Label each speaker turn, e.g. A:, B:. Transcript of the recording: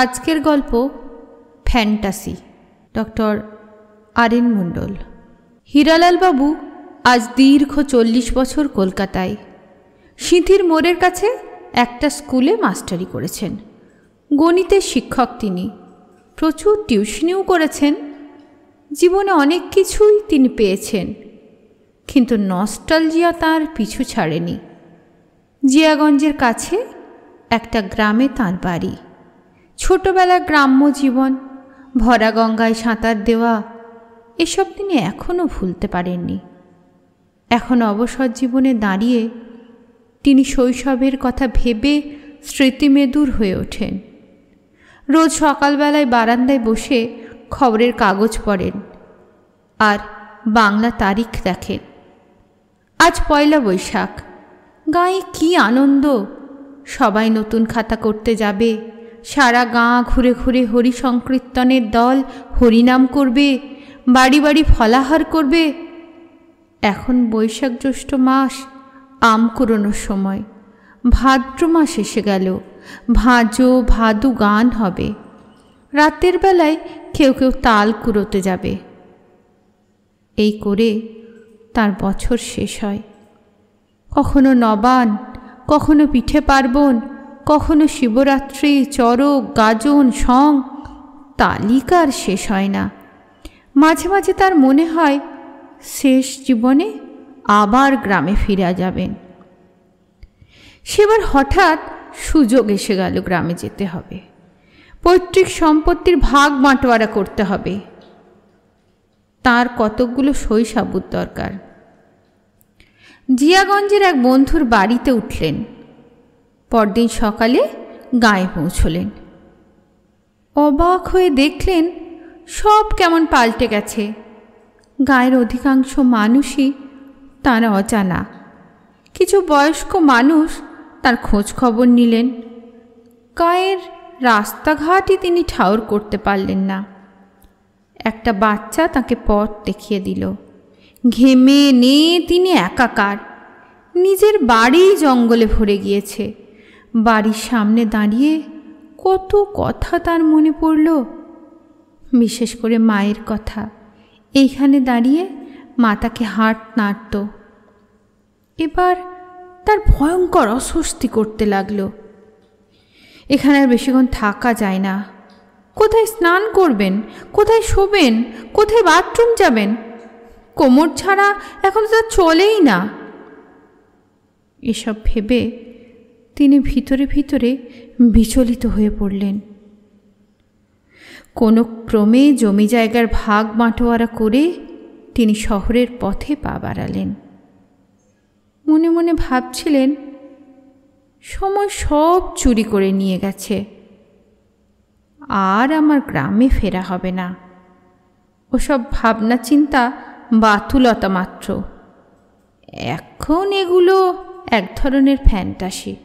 A: আজকের গল্প fantasy, doctor আর.এন. মণ্ডল। হীরালাল বাবু আজ দীর্ঘ 40 বছর কলকাতায় সিঁথির মোড়ের কাছে একটা স্কুলে মাস্টারি করেছেন। গণিতের শিক্ষক তিনি। প্রচুর টিউশনিও করেছেন। জীবনে অনেক কিছুই তিনি পেয়েছেন, কিন্তু নস্টালজিয়া তাঁর পিছু ছাড়েনি। জিয়াগঞ্জের কাছে একটা গ্রামে তাঁর বাড়ি। ছোটবেলার গ্রাম্য জীবন, ভরা গঙ্গায় সাঁতার দেওয়া, এসব তিনি এখনও ভুলতে পারেননি। এখন অবসর জীবনে দাঁড়িয়ে তিনি শৈশবের কথা ভেবে স্মৃতিমেদুর হয়ে ওঠেন। রোজ সকালবেলায় বারান্দায় বসে খবরের কাগজ পড়েন আর বাংলা তারিখ দেখেন। আজ পয়লা বৈশাখ। গাঁয়ে কি আনন্দ! সবাই নতুন খাতা করতে যাবে। সারা গাঁ ঘুরে ঘুরে হরি সংকীর্তনের দল হরিনাম করবে, বাড়ি বাড়ি ফলাহার করবে। এখন বৈশাখ জ্যৈষ্ঠ মাস, আম কুড়োনোর সময়। ভাদ্র মাস এসে গেল, ভাঁজো ভাদু গান হবে। রাতের বেলায় কেউ কেউ তাল কুড়োতে যাবে। এই করে তার বছর শেষ হয়। কখনো নবান, কখনো পিঠে পার্বণ, কখনো শিবরাত্রি, চড়ক, গাজন, সং, তালিকার শেষ হয় না। মাঝে মাঝে তার মনে হয় শেষ জীবনে আবার গ্রামে ফিরে যাবেন। সেবার হঠাৎ সুযোগ এসে গেল, গ্রামে যেতে হবে। পৈতৃক সম্পত্তির ভাগ বাঁটোয়ারা করতে হবে। তার কতকগুলো সই সাবুত দরকার। জিয়াগঞ্জের এক বন্ধুর বাড়িতে উঠলেন। পরদিন সকালে গাঁয়ে পৌঁছলেন। অবাক হয়ে দেখলেন সব কেমন পাল্টে গেছে। গাঁয়ের অধিকাংশ মানুষই তার অজানা। কিছু বয়স্ক মানুষ তার খোঁজ খবর নিলেন। গাঁয়ের রাস্তাঘাটই তিনি ঠাউর করতে পারলেন না। একটা বাচ্চা তাকে পথ দেখিয়ে দিল। ঘেমে নিয়ে তিনি একাকার। নিজের বাড়ি জঙ্গলে ভরে গিয়েছে। বাড়ির সামনে দাঁড়িয়ে কত কথা তার মনে পড়ল, বিশেষ করে মায়ের কথা। এইখানে দাঁড়িয়ে মা তাকে হাত নাড়ত। এবার তার ভয়ঙ্কর অস্বস্তি করতে লাগলো। এখানে আর বেশিক্ষণ থাকা যায় না। কোথায় স্নান করবেন, কোথায় শোবেন, কোথায় বাথরুম যাবেন? কোমর ছাড়া এখন তো চলেই না। এসব ভেবে তিনি ভিতরে ভিতরে বিচলিত হয়ে পড়লেন। কোনো ক্রমে জমি জায়গার ভাগ বাঁটোয়ারা করে তিনি শহরের পথে পা বাড়ালেন। মনে মনে ভাবছিলেন, সময় সব চুরি করে নিয়ে গেছে, আর আমার গ্রামে ফেরা হবে না। ওসব ভাবনা চিন্তা বাতুলতা মাত্র। এখন এগুলো এক ধরনের ফ্যান্টাসি।